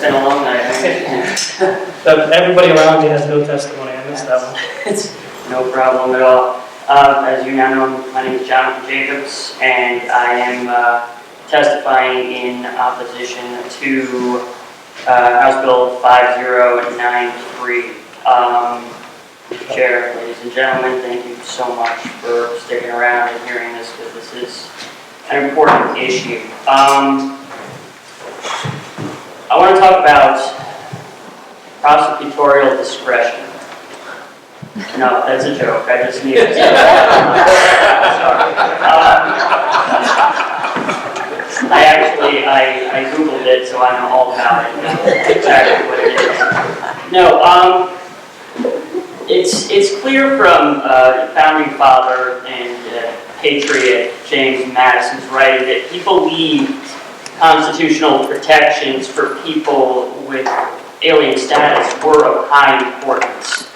been a long night. I understand. But everybody around me has no testimony. I missed that one. It's no problem at all. As you now know, my name is Jonathan Jacobs, and I am testifying in opposition to House Bill 5093. Mr. Chair, ladies and gentlemen, thank you so much for sticking around and hearing this, because this is an important issue. I want to talk about prosecutorial discretion. No, that's a joke. I just needed to. I Googled it, so I know all about it. Know exactly what it is. No, it's clear from founding father and patriot James Madison's writing that he believed constitutional protections for people with alien status were of high importance.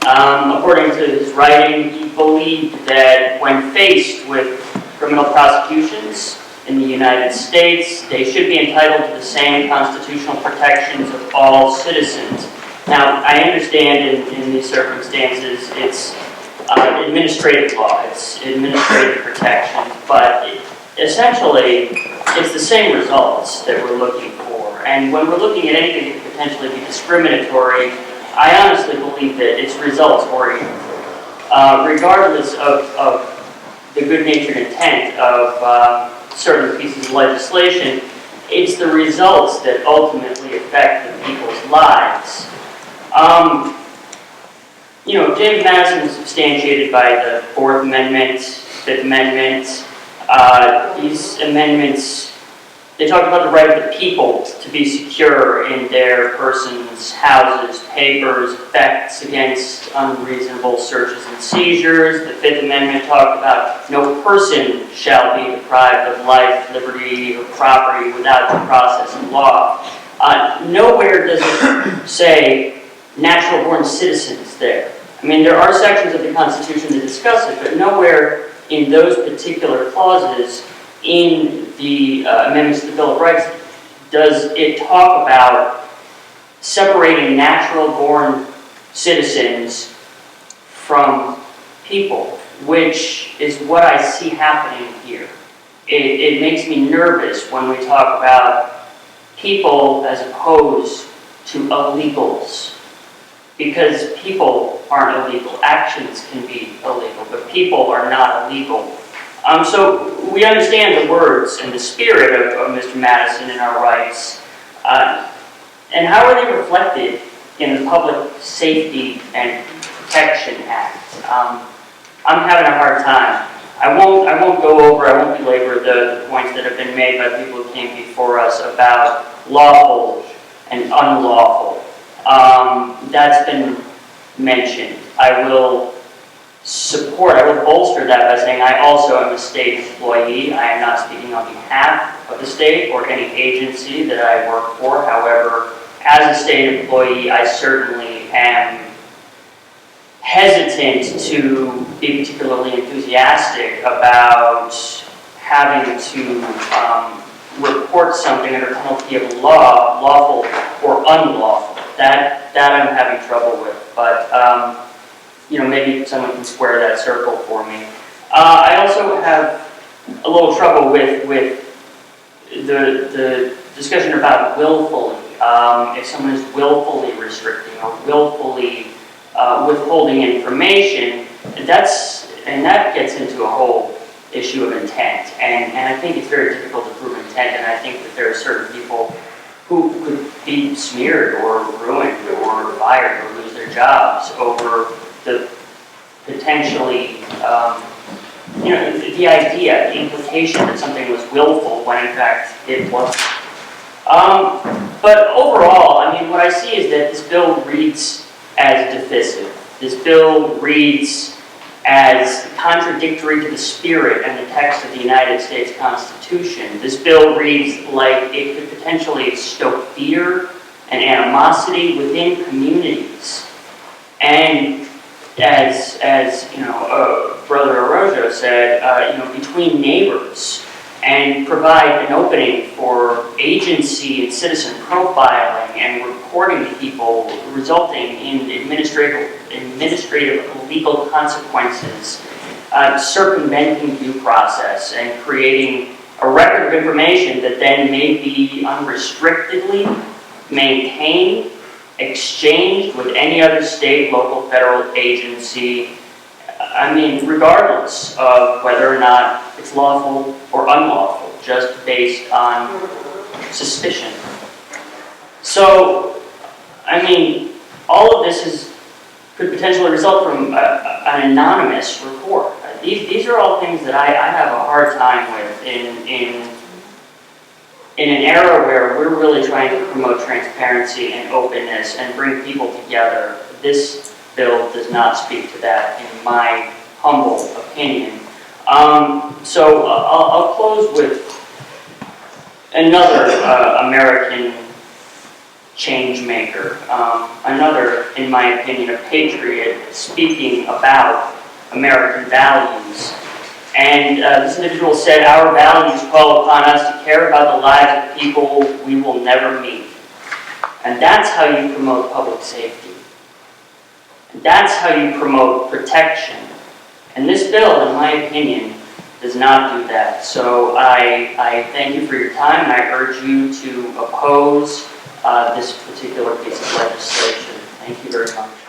According to his writing, he believed that when faced with criminal prosecutions in the United States, they should be entitled to the same constitutional protections of all citizens. Now, I understand in these circumstances it's administrative law, it's administrative protection, but essentially it's the same results that we're looking for. And when we're looking at anything that could potentially be discriminatory, I honestly believe that it's results-oriented. Regardless of the good-natured intent of certain pieces of legislation, it's the results that ultimately affect the people's lives. You know, James Madison was substantiated by the Fourth Amendment, Fifth Amendment. These amendments, they talk about the right of the people to be secure in their persons, houses, papers, effects against unreasonable searches and seizures. The Fifth Amendment talked about no person shall be deprived of life, liberty, or property without due process of law. Nowhere does it say natural-born citizens there. I mean, there are sections of the Constitution that discuss it, but nowhere in those particular clauses in the amendments to the Bill of Rights does it talk about separating natural-born citizens from people, which is what I see happening here. It makes me nervous when we talk about people as opposed to illegals, because people aren't illegal. Actions can be illegal, but people are not illegal. So we understand the words and the spirit of Mr. Madison and our rights. And how are they reflected in the Public Safety and Protection Act? I'm having a hard time. I won't belabor the points that have been made by people who came before us about lawful and unlawful. That's been mentioned. I will bolster that by saying I also am a state employee. I am not speaking on behalf of the state or any agency that I work for. However, as a state employee, I certainly am hesitant to be particularly enthusiastic about having to report something under penalty of law, lawful or unlawful. That I'm having trouble with, but you know, maybe someone can square that circle for me. I also have a little trouble with the discussion about willfully. If someone is willfully restricting or willfully withholding information, that gets into a whole issue of intent, and I think it's very difficult to prove intent, and I think that there are certain people who could be smeared or ruined or fired or lose their jobs over the potentially, the idea, the implication that something was willful when in fact it wasn't. But overall, I mean, what I see is that this bill reads as divisive. This bill reads as contradictory to the spirit and the text of the United States Constitution. This bill reads like it could potentially stoke fear and animosity within communities. And as you know, Brother Arrojo said, between neighbors, and provide an opening for agency and citizen profiling and reporting to people, resulting in administrative legal consequences, circumventing due process, and creating a record of information that then may be unrestrictedly maintained, exchanged with any other state, local, federal agency, I mean, regardless of whether or not it's lawful or unlawful, just based on suspicion. So, I mean, all of this could potentially result from an anonymous report. These are all things that I have a hard time with in an era where we're really trying to promote transparency and openness and bring people together. This bill does not speak to that, in my humble opinion. So I'll close with another American change maker, another, in my opinion, a patriot speaking about American values. And this individual said, "Our values call upon us to care about the lives of people we will never meet." And that's how you promote public safety. And that's how you promote protection. And this bill, in my opinion, does not do that. So I thank you for your time, and I urge you to oppose this particular piece of legislation. Thank you very much.